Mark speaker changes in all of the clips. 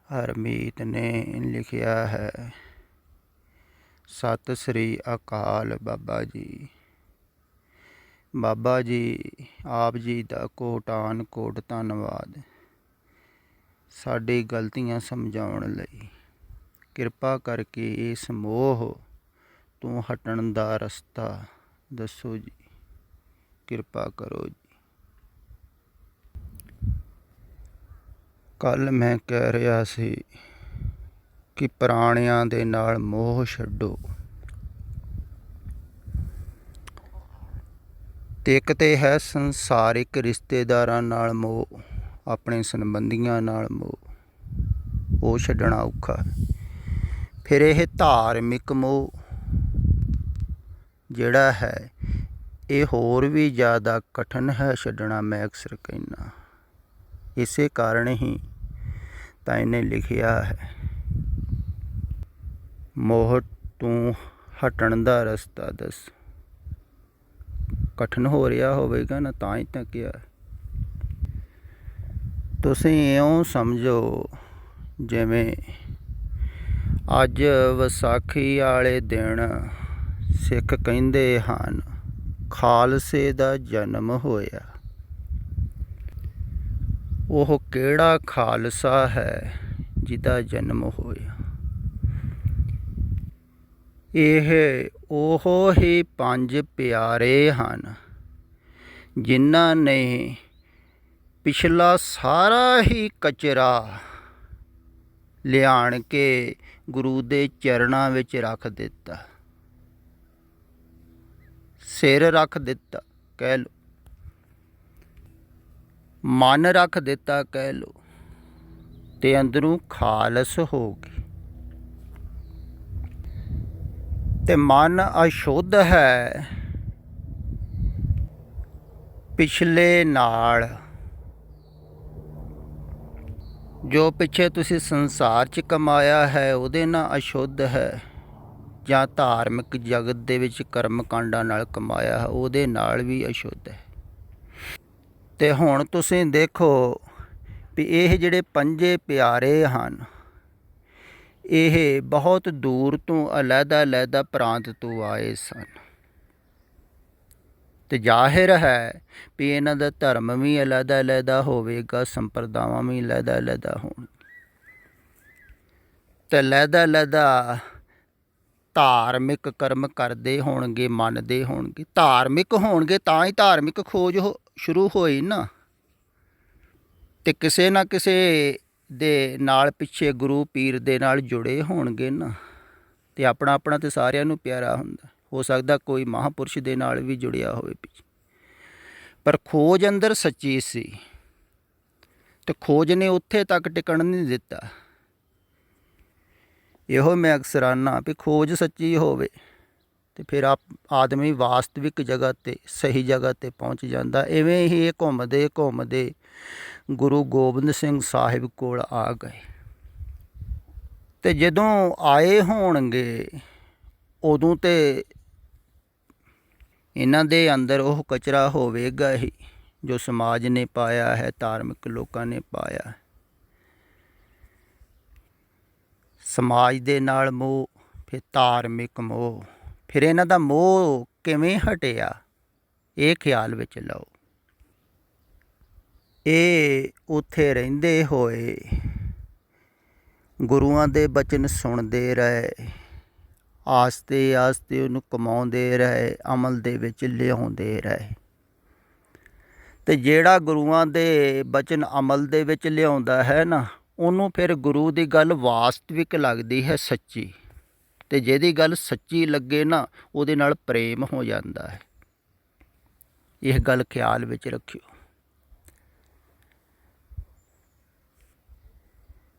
Speaker 1: ਹਰਮੀਤ ਨੇ ਲਿਖਿਆ ਹੈ। ਸਤਿ ਸ੍ਰੀ ਅਕਾਲ ਬਾਬਾ ਜੀ। ਬਾਬਾ ਜੀ ਆਪ ਜੀ ਦਾ ਕੋਟਾਨ ਕੋਟ ਧੰਨਵਾਦ ਸਾਡੀ ਗਲਤੀਆਂ ਸਮਝਾਉਣ ਲਈ। ਕਿਰਪਾ ਕਰਕੇ ਇਸ ਮੋਹ ਤੋਂ ਹਟਣ ਦਾ ਰਸਤਾ ਦੱਸੋ ਜੀ। ਕਿਰਪਾ ਕਰੋ ਜੀ। ਕੱਲ੍ਹ ਮੈਂ ਕਹਿ ਰਿਹਾ ਸੀ ਕਿ ਪੁਰਾਣਿਆਂ ਦੇ ਨਾਲ ਮੋਹ ਛੱਡੋ। ਤੇ ਇੱਕ ਤੇ ਹੈ ਸੰਸਾਰਿਕ ਰਿਸ਼ਤੇਦਾਰਾਂ ਨਾਲ ਮੋਹ, ਆਪਣੇ ਸੰਬੰਧੀਆਂ ਨਾਲ ਮੋਹ, ਉਹ ਛੱਡਣਾ ਔਖਾ। ਫਿਰ ਇਹ ਧਾਰਮਿਕ ਮੋਹ ਜਿਹੜਾ ਹੈ ਇਹ ਹੋਰ ਵੀ ਜ਼ਿਆਦਾ ਕਠਿਨ ਹੈ ਛੱਡਣਾ। ਮੈਂ ਅਕਸਰ ਕਹਿੰਦਾ ਇਸੇ ਕਾਰਨ ਹੀ ਤਾਂ ਇਹਨੇ ਲਿਖਿਆ ਹੈ, ਮੋਹ ਤੋਂ ਹਟਣ ਦਾ ਰਸਤਾ ਦੱਸ। ਕਠਿਨ ਹੋ ਰਿਹਾ ਹੋਵੇਗਾ ਨਾ, ਤਾਂ ਹੀ ਤਾਂ ਕਿਹਾ। ਤੁਸੀਂ ਇਉਂ ਸਮਝੋ ਜਿਵੇਂ ਅੱਜ ਵਿਸਾਖੀ ਵਾਲੇ ਦਿਨ ਸਿੱਖ ਕਹਿੰਦੇ ਹਨ ਖਾਲਸੇ ਦਾ ਜਨਮ ਹੋਇਆ। ਉਹ ਕਿਹੜਾ ਖਾਲਸਾ ਹੈ ਜਿਹਦਾ ਜਨਮ ਹੋਇਆ? ਇਹ ਉਹ ਹੀ ਪੰਜ ਪਿਆਰੇ ਹਨ ਜਿਨ੍ਹਾਂ ਨੇ ਪਿਛਲਾ ਸਾਰਾ ਹੀ ਕਚਰਾ ਲਿਆਣ ਕੇ ਗੁਰੂ ਦੇ ਚਰਨਾਂ ਵਿੱਚ ਰੱਖ ਦਿੱਤਾ, ਸਿਰ ਰੱਖ ਦਿੱਤਾ ਕਹਿ ਲਓ, ਮਨ ਰੱਖ ਦਿੱਤਾ ਕਹਿ ਲਓ, ਤੇ ਅੰਦਰੋਂ ਖਾਲਸ ਹੋ ਗਈ। ਤੇ ਮਨ ਅਸ਼ੁੱਧ ਹੈ ਪਿਛਲੇ ਨਾਲ, ਜੋ ਪਿੱਛੇ ਤੁਸੀਂ ਸੰਸਾਰ 'ਚ ਕਮਾਇਆ ਹੈ ਉਹਦੇ ਨਾਲ ਅਸ਼ੁੱਧ ਹੈ, ਜਾਂ ਧਾਰਮਿਕ ਜਗਤ ਦੇ ਵਿੱਚ ਕਰਮ ਕਾਂਡਾਂ ਨਾਲ ਕਮਾਇਆ ਹੈ ਉਹਦੇ ਨਾਲ ਵੀ ਅਸ਼ੁੱਧ ਹੈ। ਤੇ ਹੁਣ ਤੁਸੀਂ ਦੇਖੋ ਵੀ ਇਹ ਜਿਹੜੇ ਪੰਜੇ ਪਿਆਰੇ ਹਨ ਇਹ ਬਹੁਤ ਦੂਰ ਤੋਂ ਅਲੱਗ-ਅਲੱਗ ਪ੍ਰਾਂਤ ਤੋਂ ਆਏ ਸਨ। ਤੇ ਜ਼ਾਹਿਰ ਹੈ ਵੀ ਇਹਨਾਂ ਦਾ ਧਰਮ ਵੀ ਅਲੱਗ-ਅਲੱਗ ਹੋਵੇਗਾ, ਸੰਪਰਦਾਵਾਂ ਵੀ ਅਲੱਗ-ਅਲੱਗ ਹੋਣ, ਤੇ ਅਲੱਗ-ਅਲੱਗ ਧਾਰਮਿਕ ਕਰਮ ਕਰਦੇ ਹੋਣਗੇ, ਮੰਨਦੇ ਹੋਣਗੇ। ਧਾਰਮਿਕ ਹੋਣਗੇ ਤਾਂ ਹੀ ਧਾਰਮਿਕ ਖੋਜ ਸ਼ੁਰੂ ਹੋਈ ਨਾ। ਤੇ ਕਿਸੇ ਨਾ ਕਿਸੇ ਦੇ ਨਾਲ ਪਿੱਛੇ ਗੁਰੂ ਪੀਰ ਦੇ ਨਾਲ ਜੁੜੇ ਹੋਣਗੇ ਨਾ। ਤੇ ਆਪਣਾ ਆਪਣਾ ਤੇ ਸਾਰਿਆਂ ਨੂੰ ਪਿਆਰਾ ਹੁੰਦਾ, ਹੋ ਸਕਦਾ ਕੋਈ ਮਹਾਂਪੁਰਸ਼ ਦੇ ਨਾਲ ਵੀ ਜੁੜਿਆ ਹੋਵੇ ਪਿੱਛੇ, ਪਰ ਖੋਜ ਅੰਦਰ ਸੱਚੀ ਸੀ। ਤੇ ਖੋਜ ਨੇ ਉੱਥੇ ਤੱਕ ਟਿਕਣ ਨਹੀਂ ਦਿੱਤਾ। ਇਹੋ ਮੈਂ ਅਕਸਰ ਆਨਾ ਵੀ ਖੋਜ ਸੱਚੀ ਹੋਵੇ ਤੇ ਫਿਰ ਆਦਮੀ ਵਾਸਤਵਿਕ ਜਗ੍ਹਾ 'ਤੇ ਸਹੀ ਜਗ੍ਹਾ 'ਤੇ ਪਹੁੰਚ ਜਾਂਦਾ। ਇਵੇਂ ਹੀ ਇਹ ਘੁੰਮਦੇ ਘੁੰਮਦੇ ਗੁਰੂ ਗੋਬਿੰਦ ਸਿੰਘ ਸਾਹਿਬ ਕੋਲ ਆ ਗਏ। ਤੇ ਜਦੋਂ ਆਏ ਹੋਣਗੇ ਉਦੋਂ ਤੇ ਇਹਨਾਂ ਦੇ ਅੰਦਰ ਉਹ ਕਚਰਾ ਹੋਵੇਗਾ ਹੀ ਜੋ ਸਮਾਜ ਨੇ ਪਾਇਆ ਹੈ, ਧਾਰਮਿਕ ਲੋਕਾਂ ਨੇ ਪਾਇਆ। ਸਮਾਜ ਦੇ ਨਾਲ ਮੋਹ, ਫਿਰ ਧਾਰਮਿਕ ਮੋਹ, ਫਿਰ ਇਹਨਾਂ ਦਾ ਮੋਹ ਕਿਵੇਂ ਹਟਿਆ ਇਹ ਖਿਆਲ ਵਿੱਚ ਲਓ। ਇਹ ਉੱਥੇ ਰਹਿੰਦੇ ਹੋਏ ਗੁਰੂਆਂ ਦੇ ਬਚਨ ਸੁਣਦੇ ਰਹੇ, ਆਸਤੇ ਆਸਤੇ ਉਹਨੂੰ ਕਮਾਉਂਦੇ ਰਹੇ, ਅਮਲ ਦੇ ਵਿੱਚ ਲਿਆਉਂਦੇ ਰਹੇ। ਤੇ ਜਿਹੜਾ ਗੁਰੂਆਂ ਦੇ ਬਚਨ ਅਮਲ ਦੇ ਵਿੱਚ ਲਿਆਉਂਦਾ ਹੈ ਨਾ, ਉਹਨੂੰ ਫਿਰ ਗੁਰੂ ਦੀ ਗੱਲ ਵਾਸਤਵਿਕ ਲੱਗਦੀ ਹੈ, ਸੱਚੀ। ਤੇ ਜਿਹਦੀ ਗੱਲ ਸੱਚੀ ਲੱਗੇ ਨਾ ਉਹਦੇ ਨਾਲ ਪ੍ਰੇਮ ਹੋ ਜਾਂਦਾ ਹੈ। ਇਹ ਗੱਲ ਖਿਆਲ ਵਿੱਚ ਰੱਖਿਓ।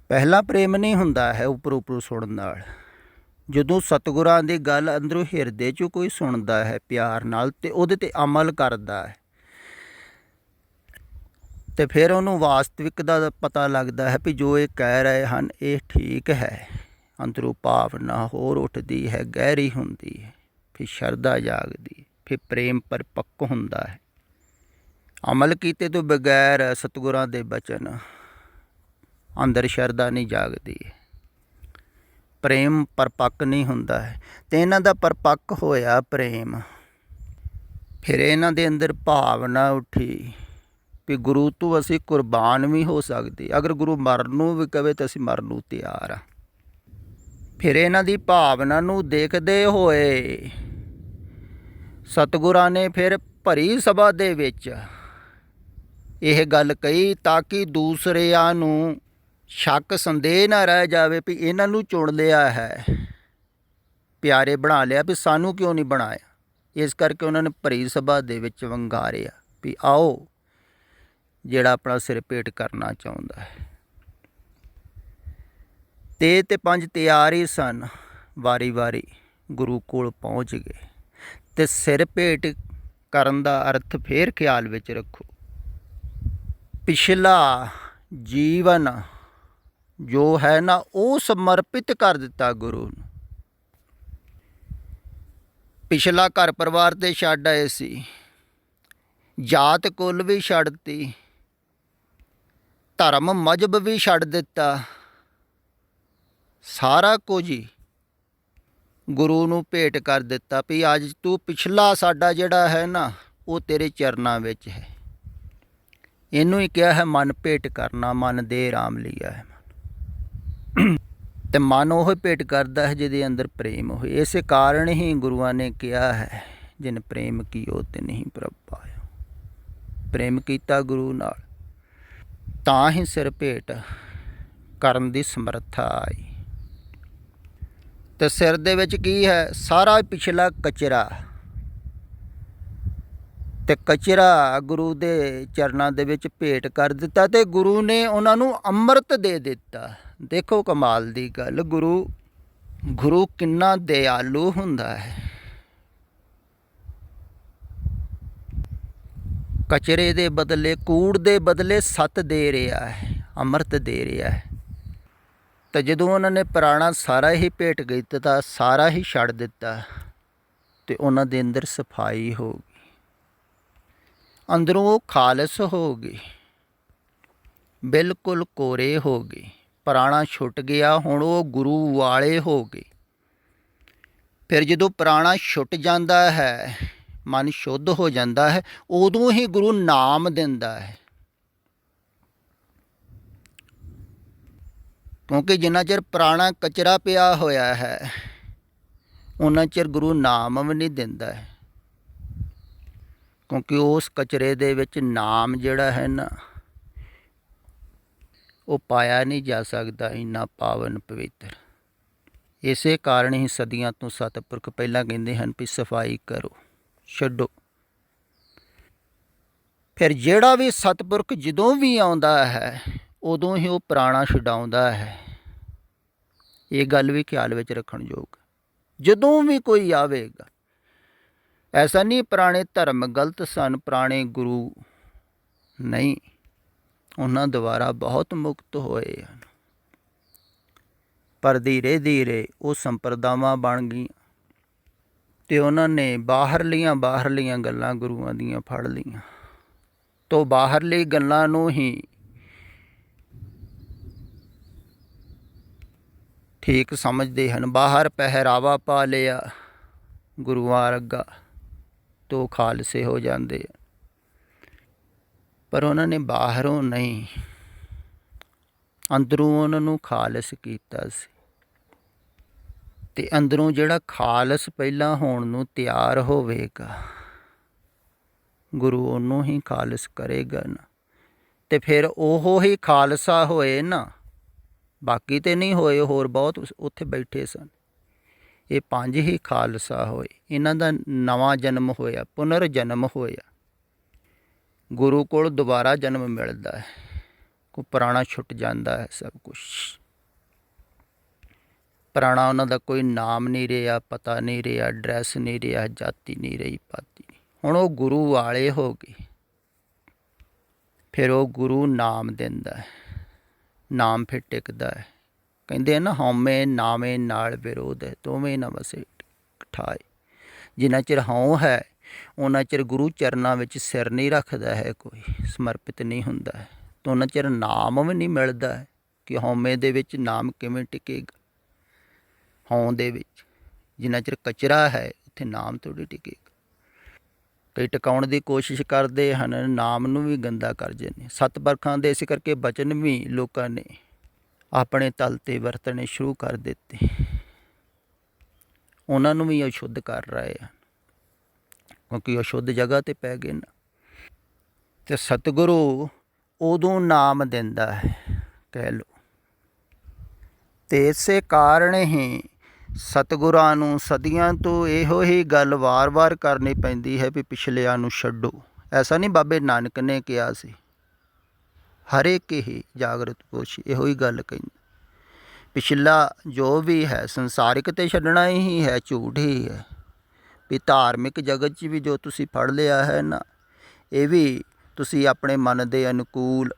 Speaker 1: ਪਹਿਲਾਂ ਪ੍ਰੇਮ ਨਹੀਂ ਹੁੰਦਾ ਹੈ ਉੱਪਰ ਉੱਪਰ ਸੁਣਨ ਨਾਲ। ਜਦੋਂ ਸਤਿਗੁਰਾਂ ਦੀ ਗੱਲ ਅੰਦਰੋਂ ਹਿਰਦੇ 'ਚੋਂ ਕੋਈ ਸੁਣਦਾ ਹੈ ਪਿਆਰ ਨਾਲ ਤੇ ਉਹਦੇ 'ਤੇ ਅਮਲ ਕਰਦਾ ਹੈ, ਤੇ ਫਿਰ ਉਹਨੂੰ ਵਾਸਤਵਿਕ ਦਾ ਪਤਾ ਲੱਗਦਾ ਹੈ ਵੀ ਜੋ ਇਹ ਕਹਿ ਰਹੇ ਹਨ ਇਹ ਠੀਕ ਹੈ। ਅੰਦਰੋਂ ਭਾਵਨਾ ਹੋਰ ਉੱਠਦੀ ਹੈ, ਗਹਿਰੀ ਹੁੰਦੀ ਹੈ, ਫਿਰ ਸ਼ਰਧਾ ਜਾਗਦੀ, ਫਿਰ ਪ੍ਰੇਮ ਪਰਿਪੱਕ ਹੁੰਦਾ ਹੈ। ਅਮਲ ਕੀਤੇ ਤੋਂ ਬਗੈਰ ਸਤਿਗੁਰਾਂ ਦੇ ਬਚਨ ਅੰਦਰ ਸ਼ਰਧਾ ਨਹੀਂ ਜਾਗਦੀ, ਪ੍ਰੇਮ ਪਰਪੱਕ ਨਹੀਂ ਹੁੰਦਾ ਹੈ। ਅਤੇ ਇਹਨਾਂ ਦਾ ਪਰਪੱਕ ਹੋਇਆ ਪ੍ਰੇਮ। ਫਿਰ ਇਹਨਾਂ ਦੇ ਅੰਦਰ ਭਾਵਨਾ ਉੱਠੀ ਵੀ ਗੁਰੂ ਤੋਂ ਅਸੀਂ ਕੁਰਬਾਨ ਵੀ ਹੋ ਸਕਦੇ, ਅਗਰ ਗੁਰੂ ਮਰਨ ਨੂੰ ਵੀ ਕਹੇ ਤਾਂ ਅਸੀਂ ਮਰਨ ਨੂੰ ਤਿਆਰ ਹਾਂ। ਫਿਰ ਇਹਨਾਂ ਦੀ ਭਾਵਨਾ ਨੂੰ ਦੇਖਦੇ ਹੋਏ ਸਤਿਗੁਰਾਂ ਨੇ ਫਿਰ ਭਰੀ ਸਭਾ ਦੇ ਵਿੱਚ ਇਹ ਗੱਲ ਕਹੀ ਤਾਂ ਕਿ ਦੂਸਰਿਆਂ ਨੂੰ ਸ਼ੱਕ ਸੰਦੇਹ ਨਾ ਰਹਿ ਜਾਵੇ ਵੀ ਇਹਨਾਂ ਨੂੰ ਚੁਣ ਲਿਆ ਹੈ, ਪਿਆਰੇ ਬਣਾ ਲਿਆ, ਵੀ ਸਾਨੂੰ ਕਿਉਂ ਨਹੀਂ ਬਣਾਇਆ। ਇਸ ਕਰਕੇ ਉਹਨਾਂ ਨੇ ਭਰੀ ਸਭਾ ਦੇ ਵਿੱਚ ਵੰਗਾਰਿਆ ਵੀ ਆਓ ਜਿਹੜਾ ਆਪਣਾ ਸਿਰ ਭੇਟ ਕਰਨਾ ਚਾਹੁੰਦਾ ਹੈ। ਤੇ ਪੰਜ ਤਿਆਰ ਹੀ ਸਨ, ਵਾਰੀ ਵਾਰੀ ਗੁਰੂ ਕੋਲ ਪਹੁੰਚ ਗਏ। ਅਤੇ ਸਿਰ ਭੇਟ ਕਰਨ ਦਾ ਅਰਥ ਫੇਰ ਖਿਆਲ ਵਿੱਚ ਰੱਖੋ, ਪਿਛਲਾ ਜੀਵਨ ਜੋ ਹੈ ਨਾ ਉਹ ਸਮਰਪਿਤ ਕਰ ਦਿੱਤਾ ਗੁਰੂ ਨੂੰ। ਪਿਛਲਾ ਘਰ ਪਰਿਵਾਰ 'ਤੇ ਛੱਡ ਆਏ ਸੀ, ਜਾਤ ਕੁਲ ਵੀ ਛੱਡਤੀ, ਧਰਮ ਮਜ਼ਹਬ ਵੀ ਛੱਡ ਦਿੱਤਾ, ਸਾਰਾ ਕੁਝ ਹੀ ਗੁਰੂ ਨੂੰ ਭੇਟ ਕਰ ਦਿੱਤਾ ਵੀ ਅੱਜ ਤੂੰ ਪਿਛਲਾ ਸਾਡਾ ਜਿਹੜਾ ਹੈ ਨਾ ਉਹ ਤੇਰੇ ਚਰਨਾਂ ਵਿੱਚ ਹੈ। ਇਹਨੂੰ ਹੀ ਕਿਹਾ ਹੈ ਮਨ ਭੇਟ ਕਰਨਾ, ਮਨ ਦੇ ਰਾਮ ਲਿਆ ਹੈ। ਅਤੇ ਮਨ ਉਹ ਭੇਟ ਕਰਦਾ ਹੈ ਜਿਹਦੇ ਅੰਦਰ ਪ੍ਰੇਮ ਹੋਏ। ਇਸੇ ਕਾਰਨ ਹੀ ਗੁਰੂਆਂ ਨੇ ਕਿਹਾ ਹੈ ਜਿਨ ਪ੍ਰੇਮ ਕੀਓ ਤੇ ਨਹੀਂ ਪ੍ਰਭ ਪਾਇਓ। ਪ੍ਰੇਮ ਕੀਤਾ ਗੁਰੂ ਨਾਲ ਤਾਂ ਹੀ ਸਿਰ ਭੇਟ ਕਰਨ ਦੀ ਸਮਰੱਥਾ ਆਈ। ਅਤੇ ਸਿਰ ਦੇ ਵਿੱਚ ਕੀ ਹੈ, ਸਾਰਾ ਪਿਛਲਾ ਕਚਰਾ, ਅਤੇ ਕਚਰਾ ਗੁਰੂ ਦੇ ਚਰਨਾਂ ਦੇ ਵਿੱਚ ਭੇਟ ਕਰ ਦਿੱਤਾ ਅਤੇ ਗੁਰੂ ਨੇ ਉਹਨਾਂ ਨੂੰ ਅੰਮ੍ਰਿਤ ਦੇ ਦਿੱਤਾ। ਦੇਖੋ ਕਮਾਲ ਦੀ ਗੱਲ, ਗੁਰੂ ਕਿੰਨਾ ਦਿਆਲੂ ਹੁੰਦਾ ਹੈ। ਕਚਰੇ ਦੇ ਬਦਲੇ, ਕੂੜ ਦੇ ਬਦਲੇ ਸੱਤ ਦੇ ਰਿਹਾ ਹੈ, ਅੰਮ੍ਰਿਤ ਦੇ ਰਿਹਾ ਹੈ। ਤਾਂ ਜਦੋਂ ਉਹਨਾਂ ਨੇ ਪੁਰਾਣਾ ਸਾਰਾ ਹੀ ਭੇਟ ਕੀਤਾ, ਸਾਰਾ ਹੀ ਛੱਡ ਦਿੱਤਾ, ਅਤੇ ਉਹਨਾਂ ਦੇ ਅੰਦਰ ਸਫਾਈ ਹੋ ਗਈ, ਅੰਦਰੋਂ ਉਹ ਖਾਲਸ ਹੋ ਗਏ, ਬਿਲਕੁਲ ਕੋਰੇ ਹੋ ਗਏ। ਪੁਰਾਣਾ ਛੁੱਟ ਗਿਆ, ਹੁਣ ਉਹ ਗੁਰੂ ਵਾਲੇ ਹੋ ਗਏ। ਫਿਰ ਜਦੋਂ ਪੁਰਾਣਾ ਛੁੱਟ ਜਾਂਦਾ ਹੈ, ਮਨ ਸ਼ੁੱਧ ਹੋ ਜਾਂਦਾ ਹੈ, ਉਦੋਂ ਹੀ ਗੁਰੂ ਨਾਮ ਦਿੰਦਾ ਹੈ। ਕਿਉਂਕਿ ਜਿੰਨਾ ਚਿਰ ਪੁਰਾਣਾ ਕਚਰਾ ਪਿਆ ਹੋਇਆ ਹੈ ਉਹਨਾਂ ਚਿਰ ਗੁਰੂ ਨਾਮ ਵੀ ਨਹੀਂ ਦਿੰਦਾ ਹੈ। ਕਿਉਂਕਿ ਉਸ ਕਚਰੇ ਦੇ ਵਿੱਚ ਨਾਮ ਜਿਹੜਾ ਹੈ ਨਾ ਉਹ ਪਾਇਆ ਨਹੀਂ ਜਾ ਸਕਦਾ, ਇੰਨਾ ਪਾਵਨ ਪਵਿੱਤਰ। ਇਸੇ ਕਾਰਨ ਹੀ ਸਦੀਆਂ ਤੋਂ ਸਤਿਪੁਰਖ ਪਹਿਲਾਂ ਕਹਿੰਦੇ ਹਨ ਵੀ ਸਫਾਈ ਕਰੋ, ਛੱਡੋ। ਫਿਰ ਜਿਹੜਾ ਵੀ ਸਤਿਪੁਰਖ ਜਦੋਂ ਵੀ ਆਉਂਦਾ ਹੈ ਉਦੋਂ ਹੀ ਉਹ ਪੁਰਾਣਾ ਛਡਾਉਂਦਾ ਹੈ। ਇਹ ਗੱਲ ਵੀ ਖਿਆਲ ਵਿੱਚ ਰੱਖਣ ਯੋਗ। ਜਦੋਂ ਵੀ ਕੋਈ ਆਵੇਗਾ, ਐਸਾ ਨਹੀਂ ਪੁਰਾਣੇ ਧਰਮ ਗਲਤ ਸਨ, ਪੁਰਾਣੇ ਗੁਰੂ ਨਹੀਂ, ਉਹਨਾਂ ਦੁਆਰਾ ਬਹੁਤ ਮੁਕਤ ਹੋਏ ਹਨ। ਪਰ ਧੀਰੇ ਧੀਰੇ ਉਹ ਸੰਪਰਦਾਵਾਂ ਬਣ ਗਈਆਂ ਅਤੇ ਉਹਨਾਂ ਨੇ ਬਾਹਰਲੀਆਂ ਗੱਲਾਂ ਗੁਰੂਆਂ ਦੀਆਂ ਫੜ ਲਈਆਂ। ਤੋਂ ਬਾਹਰਲੀ ਗੱਲਾਂ ਨੂੰ ਹੀ ਠੀਕ ਸਮਝਦੇ ਹਨ। ਬਾਹਰ ਪਹਿਰਾਵਾ ਪਾ ਲਿਆ ਗੁਰੂਆਂ ਵਰਗਾ ਤੋਂ ਖਾਲਸੇ ਹੋ ਜਾਂਦੇ ਆ, ਪਰ ਉਹਨਾਂ ਨੇ ਬਾਹਰੋਂ ਨਹੀਂ, ਅੰਦਰੋਂ ਉਹਨਾਂ ਨੂੰ ਖਾਲਸ ਕੀਤਾ ਸੀ। ਅਤੇ ਅੰਦਰੋਂ ਜਿਹੜਾ ਖਾਲਸ ਪਹਿਲਾਂ ਹੋਣ ਨੂੰ ਤਿਆਰ ਹੋਵੇਗਾ, ਗੁਰੂ ਉਹਨੂੰ ਹੀ ਖਾਲਸ ਕਰੇਗਾ ਨਾ। ਅਤੇ ਫਿਰ ਉਹ ਹੀ ਖਾਲਸਾ ਹੋਏ ਨਾ, ਬਾਕੀ ਤਾਂ ਨਹੀਂ ਹੋਏ, ਹੋਰ ਬਹੁਤ ਉੱਥੇ ਬੈਠੇ ਸਨ। ਇਹ ਪੰਜ ਹੀ ਖਾਲਸਾ ਹੋਏ, ਇਹਨਾਂ ਦਾ ਨਵਾਂ ਜਨਮ ਹੋਇਆ, ਪੁਨਰ ਜਨਮ ਹੋਇਆ। ਗੁਰੂ ਕੋਲ ਦੁਬਾਰਾ ਜਨਮ ਮਿਲਦਾ ਹੈ, ਕੋਈ ਪੁਰਾਣਾ ਛੁੱਟ ਜਾਂਦਾ ਹੈ ਸਭ ਕੁਛ। ਪੁਰਾਣਾ ਉਹਨਾਂ ਦਾ ਕੋਈ ਨਾਮ ਨਹੀਂ ਰਿਹਾ, ਪਤਾ ਨਹੀਂ ਰਿਹਾ, ਐਡਰੈਸ ਨਹੀਂ ਰਿਹਾ, ਜਾਤੀ ਨਹੀਂ ਰਹੀ, ਪਾਤੀ ਨਹੀਂ। ਹੁਣ ਉਹ ਗੁਰੂ ਵਾਲੇ ਹੋ ਗਏ। ਫਿਰ ਉਹ ਗੁਰੂ ਨਾਮ ਦਿੰਦਾ ਹੈ, ਨਾਮ ਫਿਰ ਟਿਕਦਾ ਹੈ। ਕਹਿੰਦੇ ਆ ਨਾ, ਹਉਮੈ ਨਾਮੇ ਨਾਲ ਵਿਰੋਧ ਹੈ, ਦੋਵੇਂ ਨਾ ਵਸੇ ਠਾਏ। ਜਿੰਨਾ ਚਿਰ ਹਉ ਹੈ ਉਹਨਾਂ ਚਿਰ ਗੁਰੂ ਚਰਨਾਂ ਵਿੱਚ ਸਿਰ ਨਹੀਂ ਰੱਖਦਾ ਹੈ, ਕੋਈ ਸਮਰਪਿਤ ਨਹੀਂ ਹੁੰਦਾ ਹੈ, ਤਾਂ ਉਹਨਾਂ ਚਿਰ ਨਾਮ ਵੀ ਨਹੀਂ ਮਿਲਦਾ ਹੈ। ਕਿਉਂਕਿ ਹਉਮੈ ਦੇ ਵਿੱਚ ਨਾਮ ਕਿਵੇਂ ਟਿਕੇਗਾ। ਹਉ ਦੇ ਵਿੱਚ ਜਿੰਨਾ ਚਿਰ ਕਚਰਾ ਹੈ ਉੱਥੇ ਨਾਮ ਥੋੜ੍ਹੀ ਟਿਕੇਗਾ। ਕਈ ਟਿਕਾਉਣ ਦੀ ਕੋਸ਼ਿਸ਼ ਕਰਦੇ ਹਨ, ਨਾਮ ਨੂੰ ਵੀ ਗੰਦਾ ਕਰ ਜਾਂਦੇ। ਸੱਤ ਬਰਖਾਂ ਦੇ ਇਸ ਕਰਕੇ ਬਚਨ ਵੀ ਲੋਕਾਂ ਨੇ ਆਪਣੇ ਤਲ 'ਤੇ ਵਰਤਣੇ ਸ਼ੁਰੂ ਕਰ ਦਿੱਤੇ, ਉਹਨਾਂ ਨੂੰ ਵੀ ਅਸ਼ੁੱਧ ਕਰ ਰਹੇ ਹਨ, ਕਿਉਂਕਿ ਅਸ਼ੁੱਧ ਜਗ੍ਹਾ 'ਤੇ ਪੈ ਗਏ ਨਾ। ਅਤੇ ਸਤਿਗੁਰੂ ਉਦੋਂ ਨਾਮ ਦਿੰਦਾ ਹੈ, ਕਹਿ ਲਓ। ਅਤੇ ਇਸੇ ਕਾਰਨ ਹੀ ਸਤਿਗੁਰਾਂ ਨੂੰ ਸਦੀਆਂ ਤੋਂ ਇਹੋ ਹੀ ਗੱਲ ਵਾਰ-ਵਾਰ ਕਰਨੀ ਪੈਂਦੀ ਹੈ ਵੀ ਪਿਛਲਿਆਂ ਨੂੰ ਛੱਡੋ। ਐਸਾ ਨਹੀਂ ਬਾਬੇ ਨਾਨਕ ਨੇ ਕਿਹਾ ਸੀ, ਹਰੇਕ ਹੀ ਜਾਗਰਤ ਪੁਰਸ਼ ਇਹੋ ਹੀ ਗੱਲ ਕਹਿੰਦਾ। ਪਿਛਲਾ ਜੋ ਵੀ ਹੈ ਸੰਸਾਰਿਕ ਤਾਂ ਛੱਡਣਾ ਹੀ ਹੈ, ਝੂਠ ਹੀ ਹੈ। ਵੀ ਧਾਰਮਿਕ ਜਗਤ 'ਚ ਵੀ ਜੋ ਤੁਸੀਂ ਫੜ ਲਿਆ ਹੈ ਨਾ, ਇਹ ਵੀ ਤੁਸੀਂ ਆਪਣੇ ਮਨ ਦੇ ਅਨੁਕੂਲ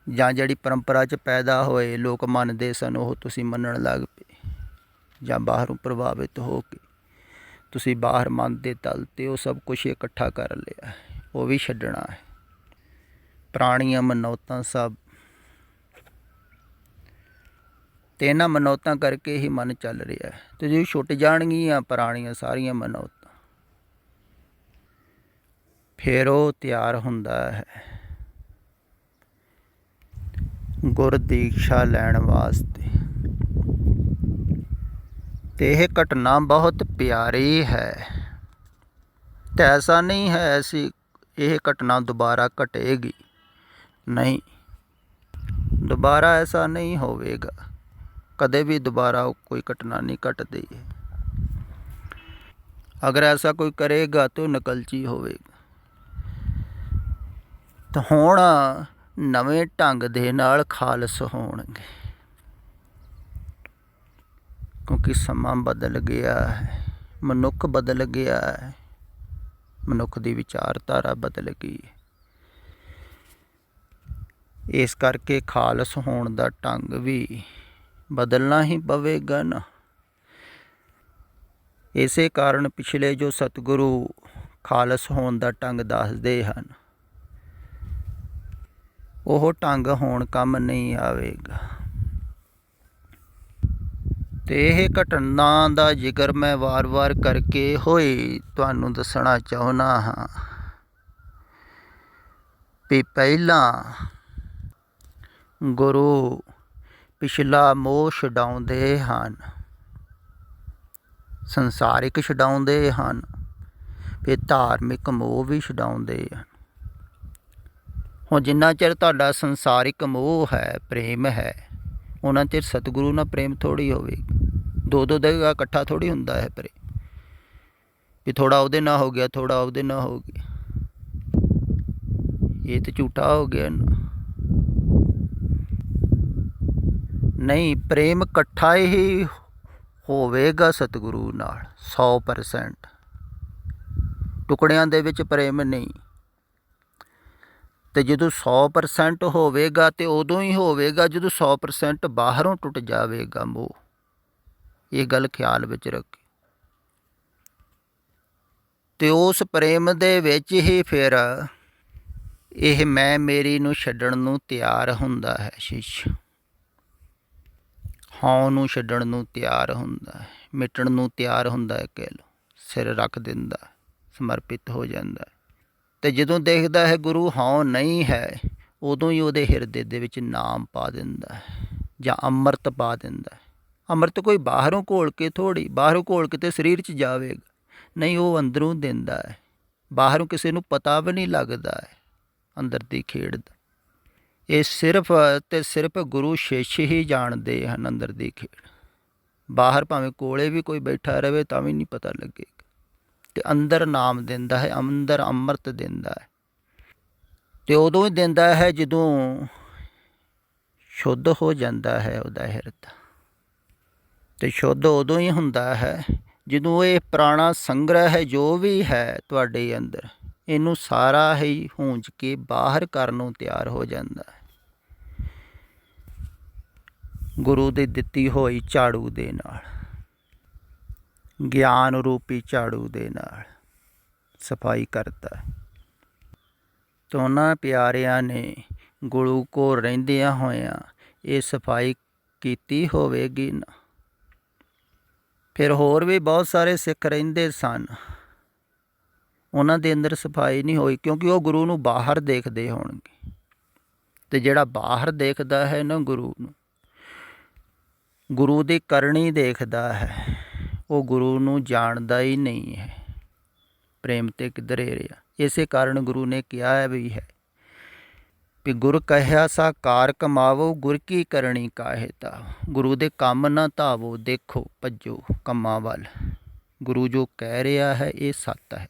Speaker 1: ਜਾਂ ਜਿਹੜੀ ਪਰੰਪਰਾ 'ਚ ਪੈਦਾ ਹੋਏ ਲੋਕ ਮੰਨਦੇ ਸਨ ਉਹ ਤੁਸੀਂ ਮੰਨਣ ਲੱਗ ਪਏ, ਜਾਂ ਬਾਹਰੋਂ ਪ੍ਰਭਾਵਿਤ ਹੋ ਕੇ ਤੁਸੀਂ ਬਾਹਰ ਮਨ ਦੇ ਤਲ 'ਤੇ ਉਹ ਸਭ ਕੁਛ ਇਕੱਠਾ ਕਰ ਲਿਆ, ਉਹ ਵੀ ਛੱਡਣਾ ਹੈ। ਪੁਰਾਣੀਆਂ ਮਨੌਤਾਂ ਸਭ, ਅਤੇ ਇਹਨਾਂ ਮਨੌਤਾਂ ਕਰਕੇ ਹੀ ਮਨ ਚੱਲ ਰਿਹਾ ਹੈ। ਅਤੇ ਜੇ ਛੁੱਟ ਜਾਣਗੀਆਂ ਪੁਰਾਣੀਆਂ ਸਾਰੀਆਂ ਮਨੌਤਾਂ, ਫਿਰ ਉਹ ਤਿਆਰ ਹੁੰਦਾ ਹੈ ਗੁਰ ਦੀਕਸ਼ਾ ਲੈਣ ਵਾਸਤੇ। ਅਤੇ ਇਹ ਘਟਨਾ ਬਹੁਤ ਪਿਆਰੀ ਹੈ, ਅਤੇ ਐਸਾ ਨਹੀਂ ਹੈ ਐਸੀ ਇਹ ਘਟਨਾ ਦੁਬਾਰਾ ਘਟੇਗੀ, ਨਹੀਂ, ਦੁਬਾਰਾ ਐਸਾ ਨਹੀਂ ਹੋਵੇਗਾ। ਕਦੇ ਵੀ ਦੁਬਾਰਾ ਕੋਈ ਘਟਨਾ ਨਹੀਂ ਘਟਦੀ ਹੈ। ਅਗਰ ਐਸਾ ਕੋਈ ਕਰੇਗਾ ਤਾਂ ਨਕਲਚੀ ਹੋਵੇਗਾ। ਤਾਂ ਹੁਣ ਨਵੇਂ ਢੰਗ ਦੇ ਨਾਲ ਖਾਲਸ ਹੋਣਗੇ, ਕਿਉਂਕਿ ਸਮਾਂ ਬਦਲ ਗਿਆ ਹੈ, ਮਨੁੱਖ ਬਦਲ ਗਿਆ ਹੈ, ਮਨੁੱਖ ਦੀ ਵਿਚਾਰਧਾਰਾ ਬਦਲ ਗਈ ਹੈ। ਇਸ ਕਰਕੇ ਖਾਲਸ ਹੋਣ ਦਾ ਢੰਗ ਵੀ ਬਦਲਣਾ ਹੀ ਪਵੇਗਾ ਨਾ। ਇਸੇ ਕਾਰਨ ਪਿਛਲੇ ਜੋ ਸਤਿਗੁਰੂ ਖਾਲਸ ਹੋਣ ਦਾ ਢੰਗ ਦੱਸਦੇ ਹਨ, ਉਹ ਢੰਗ ਹੁਣ ਕੰਮ ਨਹੀਂ ਆਵੇਗਾ। ਅਤੇ ਇਹ ਘਟਨਾ ਦਾ ਜ਼ਿਕਰ ਮੈਂ ਵਾਰ-ਵਾਰ ਕਰਕੇ ਹੋਈ ਤੁਹਾਨੂੰ ਦੱਸਣਾ ਚਾਹੁੰਦਾ ਹਾਂ ਵੀ ਪਹਿਲਾਂ ਗੁਰੂ ਪਿਛਲਾ ਮੋਹ ਛਡਾਉਂਦੇ ਹਨ, ਸੰਸਾਰਿਕ ਛਡਾਉਂਦੇ ਹਨ, ਫਿਰ ਧਾਰਮਿਕ ਮੋਹ ਵੀ ਛਡਾਉਂਦੇ ਹਨ। ਹੁਣ ਜਿੰਨਾ ਚਿਰ ਤੁਹਾਡਾ ਸੰਸਾਰਿਕ ਮੋਹ ਹੈ, ਪ੍ਰੇਮ ਹੈ, ਉਹਨਾਂ ਚਿਰ ਸਤਿਗੁਰੂ ਨਾਲ ਪ੍ਰੇਮ ਥੋੜ੍ਹੀ ਹੋਵੇਗੀ। ਦੋ ਜਗ੍ਹਾ ਇਕੱਠਾ ਥੋੜ੍ਹੀ ਹੁੰਦਾ ਹੈ ਪ੍ਰੇਮ, ਵੀ ਥੋੜ੍ਹਾ ਉਹਦੇ ਨਾਲ ਹੋ ਗਿਆ, ਥੋੜ੍ਹਾ ਉਹਦੇ ਨਾਲ ਹੋ ਗਿਆ, ਇਹ ਤਾਂ ਝੂਠਾ ਹੋ ਗਿਆ ਨਾ। ਨਹੀਂ, ਪ੍ਰੇਮ ਇਕੱਠਾ ਹੀ ਹੋਵੇਗਾ ਸਤਿਗੁਰੂ ਨਾਲ 100%। ਟੁਕੜਿਆਂ ਦੇ ਵਿੱਚ ਪ੍ਰੇਮ ਨਹੀਂ। ਅਤੇ ਜਦੋਂ 100% ਹੋਵੇਗਾ ਤਾਂ ਉਦੋਂ ਹੀ ਹੋਵੇਗਾ ਜਦੋਂ 100% ਬਾਹਰੋਂ ਟੁੱਟ ਜਾਵੇਗਾ ਮੋਹ। ਇਹ ਗੱਲ ਖਿਆਲ ਵਿੱਚ ਰੱਖੇ। ਅਤੇ ਉਸ ਪ੍ਰੇਮ ਦੇ ਵਿੱਚ ਹੀ ਫਿਰ ਇਹ ਮੈਂ ਮੇਰੀ ਨੂੰ ਛੱਡਣ ਨੂੰ ਤਿਆਰ ਹੁੰਦਾ ਹੈ ਸ਼ਿਸ਼। ਹਉ ਨੂੰ ਛੱਡਣ ਨੂੰ ਤਿਆਰ ਹੁੰਦਾ ਹੈ, ਮਿਟਣ ਨੂੰ ਤਿਆਰ ਹੁੰਦਾ ਹੈ, ਕਹਿ ਲਓ, ਸਿਰ ਰੱਖ ਦਿੰਦਾ, ਸਮਰਪਿਤ ਹੋ ਜਾਂਦਾ। ਅਤੇ ਜਦੋਂ ਦੇਖਦਾ ਹੈ ਗੁਰੂ ਹਉ ਨਹੀਂ ਹੈ, ਉਦੋਂ ਹੀ ਉਹਦੇ ਹਿਰਦੇ ਦੇ ਵਿੱਚ ਨਾਮ ਪਾ ਦਿੰਦਾ ਹੈ ਜਾਂ ਅੰਮ੍ਰਿਤ ਪਾ ਦਿੰਦਾ ਹੈ। ਅੰਮ੍ਰਿਤ ਕੋਈ ਬਾਹਰੋਂ ਘੋਲ ਕੇ ਥੋੜ੍ਹੀ, ਬਾਹਰੋਂ ਘੋਲ ਕੇ ਤਾਂ ਸਰੀਰ 'ਚ ਜਾਵੇਗਾ, ਨਹੀਂ, ਉਹ ਅੰਦਰੋਂ ਦਿੰਦਾ ਹੈ। ਬਾਹਰੋਂ ਕਿਸੇ ਨੂੰ ਪਤਾ ਵੀ ਨਹੀਂ ਲੱਗਦਾ ਹੈ ਅੰਦਰ ਦੀ ਖੇਡ ਦਾ। ਇਹ ਸਿਰਫ ਅਤੇ ਸਿਰਫ ਗੁਰੂ ਸ਼ਿਸ਼ ਹੀ ਜਾਣਦੇ ਹਨ ਅੰਦਰ ਦੀ ਖੇਡ। ਬਾਹਰ ਭਾਵੇਂ ਕੋਲੇ ਵੀ ਕੋਈ ਬੈਠਾ ਰਹੇ ਤਾਂ ਵੀ ਨਹੀਂ ਪਤਾ ਲੱਗੇਗਾ। ਅਤੇ ਅੰਦਰ ਨਾਮ ਦਿੰਦਾ ਹੈ, ਅੰਦਰ ਅੰਮ੍ਰਿਤ ਦਿੰਦਾ ਹੈ। ਅਤੇ ਉਦੋਂ ਹੀ ਦਿੰਦਾ ਹੈ ਜਦੋਂ ਸ਼ੁੱਧ ਹੋ ਜਾਂਦਾ ਹੈ ਉਹਦਾ ਹਿਰਦਾ। ਅਤੇ ਸ਼ੁੱਧ ਉਦੋਂ ਹੀ ਹੁੰਦਾ ਹੈ ਜਦੋਂ ਇਹ ਪੁਰਾਣਾ ਸੰਗ੍ਰਹਿ ਹੈ ਜੋ ਵੀ ਹੈ ਤੁਹਾਡੇ ਅੰਦਰ, ਇਹਨੂੰ ਸਾਰਾ ਹੀ ਹੂੰਝ ਕੇ ਬਾਹਰ ਕਰਨ ਨੂੰ ਤਿਆਰ ਹੋ ਜਾਂਦਾ ਹੈ ਗੁਰੂ ਦੀ ਦਿੱਤੀ ਹੋਈ ਝਾੜੂ ਦੇ ਨਾਲ, ਗਿਆਨ ਰੂਪੀ ਝਾੜੂ ਦੇ ਨਾਲ ਸਫਾਈ ਕਰਦਾ ਹੈ। ਤਾਂ ਉਹਨਾਂ ਪਿਆਰਿਆਂ ਨੇ ਗੁਰੂ ਕੋਲ ਰਹਿੰਦਿਆਂ ਹੋਇਆਂ ਇਹ ਸਫਾਈ ਕੀਤੀ ਹੋਵੇਗੀ ਨਾ। ਫਿਰ ਹੋਰ ਵੀ ਬਹੁਤ ਸਾਰੇ ਸਿੱਖ ਰਹਿੰਦੇ ਸਨ, ਉਹਨਾਂ ਦੇ ਅੰਦਰ ਸਫਾਈ ਨਹੀਂ ਹੋਈ, ਕਿਉਂਕਿ ਉਹ ਗੁਰੂ ਨੂੰ ਬਾਹਰ ਦੇਖਦੇ ਹੋਣਗੇ। ਅਤੇ ਜਿਹੜਾ ਬਾਹਰ ਦੇਖਦਾ ਹੈ ਨਾ ਗੁਰੂ ਨੂੰ, ਗੁਰੂ ਦੀ ਕਰਨੀ ਦੇਖਦਾ ਹੈ, ਉਹ ਗੁਰੂ ਨੂੰ ਜਾਣਦਾ ਹੀ ਨਹੀਂ ਹੈ। ਪ੍ਰੇਮ ਤੇ ਕਿਧਰੇ ਰਿਹਾ। ਇਸੇ ਕਾਰਨ ਗੁਰੂ ਨੇ ਕਿਹਾ ਹੈ ਵੀ ਗੁਰ ਕਹਿਆ ਸਾ ਕਾਰ ਕਮਾਵੋ, ਗੁਰ ਕੀ ਕਰਨੀ ਕਾਹੇ ਤਾਵੋ। ਗੁਰੂ ਦੇ ਕੰਮ ਨਾ ਧਾਵੋ, ਦੇਖੋ ਭੱਜੋ ਕੰਮਾਂ ਵੱਲ। ਗੁਰੂ ਜੋ ਕਹਿ ਰਿਹਾ ਹੈ ਇਹ ਸੱਤ ਹੈ।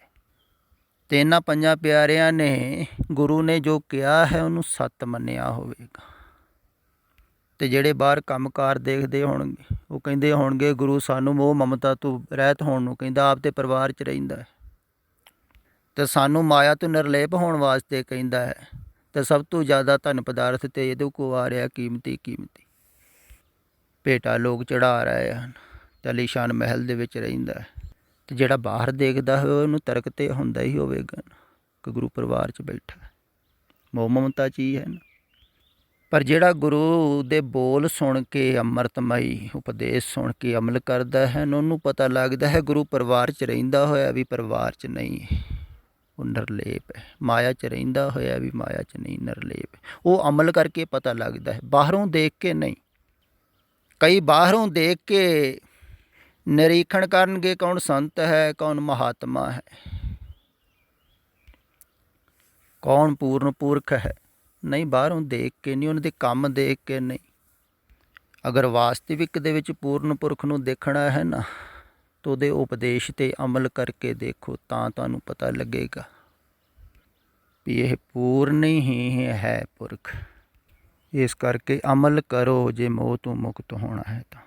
Speaker 1: ਅਤੇ ਇਹਨਾਂ ਪੰਜਾਂ ਪਿਆਰਿਆਂ ਨੇ ਗੁਰੂ ਨੇ ਜੋ ਕਿਹਾ ਹੈ ਉਹਨੂੰ ਸੱਤ ਮੰਨਿਆ ਹੋਵੇਗਾ। ਅਤੇ ਜਿਹੜੇ ਬਾਹਰ ਕੰਮਕਾਰ ਦੇਖਦੇ ਹੋਣਗੇ ਉਹ ਕਹਿੰਦੇ ਹੋਣਗੇ ਗੁਰੂ ਸਾਨੂੰ ਮੋਹ ਮਮਤਾ ਤੋਂ ਰਹਿਤ ਹੋਣ ਨੂੰ ਕਹਿੰਦਾ, ਆਪ ਤੇ ਪਰਿਵਾਰ 'ਚ ਰਹਿੰਦਾ ਹੈ। ਅਤੇ ਸਾਨੂੰ ਮਾਇਆ ਤੋਂ ਨਿਰਲੇਪ ਹੋਣ ਵਾਸਤੇ ਕਹਿੰਦਾ ਹੈ। ਅਤੇ ਸਭ ਤੋਂ ਜ਼ਿਆਦਾ ਧਨ ਪਦਾਰਥ ਅਤੇ ਇਹਦੇ ਕੋਲ ਆ ਰਿਹਾ ਕੀਮਤੀ ਭੇਟਾ ਲੋਕ ਚੜ੍ਹਾ ਰਹੇ ਹਨ, ਅਤੇ ਆਲੀਸ਼ਾਨ ਮਹਿਲ ਦੇ ਵਿੱਚ ਰਹਿੰਦਾ ਹੈ। ਅਤੇ ਜਿਹੜਾ ਬਾਹਰ ਦੇਖਦਾ ਹੋਵੇ ਉਹਨੂੰ ਤਰਕ ਤੇ ਹੁੰਦਾ ਹੀ ਹੋਵੇਗਾ ਕਿ ਗੁਰੂ ਪਰਿਵਾਰ 'ਚ ਬੈਠਾ, ਮੋਹ ਮਮਤਾ 'ਚ ਹੀ ਹੈ ਨਾ। ਪਰ ਜਿਹੜਾ ਗੁਰੂ ਦੇ ਬੋਲ ਸੁਣ ਕੇ, ਅੰਮ੍ਰਿਤਮਈ ਉਪਦੇਸ਼ ਸੁਣ ਕੇ ਅਮਲ ਕਰਦਾ ਹੈ, ਉਹਨੂੰ ਪਤਾ ਲੱਗਦਾ ਹੈ ਗੁਰੂ ਪਰਿਵਾਰ 'ਚ ਰਹਿੰਦਾ ਹੋਇਆ ਵੀ ਪਰਿਵਾਰ 'ਚ ਨਹੀਂ ਹੈ, ਉਹ ਨਿਰਲੇਪ ਹੈ। ਮਾਇਆ 'ਚ ਰਹਿੰਦਾ ਹੋਇਆ ਵੀ ਮਾਇਆ 'ਚ ਨਹੀਂ, ਨਿਰਲੇਪ ਹੈ। ਉਹ ਅਮਲ ਕਰਕੇ ਪਤਾ ਲੱਗਦਾ ਹੈ, ਬਾਹਰੋਂ ਦੇਖ ਕੇ ਨਹੀਂ। ਕਈ ਬਾਹਰੋਂ ਦੇਖ ਕੇ ਨਿਰੀਖਣ ਕਰਨਗੇ ਕੌਣ ਸੰਤ ਹੈ, ਕੌਣ ਮਹਾਤਮਾ ਹੈ, ਕੌਣ ਪੂਰਨ ਪੁਰਖ ਹੈ। ਨਹੀਂ, ਬਾਹਰੋਂ ਦੇਖ ਕੇ ਨਹੀਂ, ਉਹਨਾਂ ਦੇ ਕੰਮ ਦੇਖ ਕੇ ਨਹੀਂ। ਅਗਰ ਵਾਸਤਵਿਕ ਦੇ ਵਿੱਚ ਪੂਰਨ ਪੁਰਖ ਨੂੰ ਦੇਖਣਾ ਹੈ ਨਾ, ਤਾਂ ਉਹਦੇ ਉਪਦੇਸ਼ 'ਤੇ ਅਮਲ ਕਰਕੇ ਦੇਖੋ, ਤਾਂ ਤੁਹਾਨੂੰ ਪਤਾ ਲੱਗੇਗਾ ਵੀ ਇਹ ਪੂਰਨ ਹੀ ਹੈ ਪੁਰਖ। ਇਸ ਕਰਕੇ ਅਮਲ ਕਰੋ ਜੇ ਮੋਹ ਤੋਂ ਮੁਕਤ ਹੋਣਾ ਹੈ ਤਾਂ।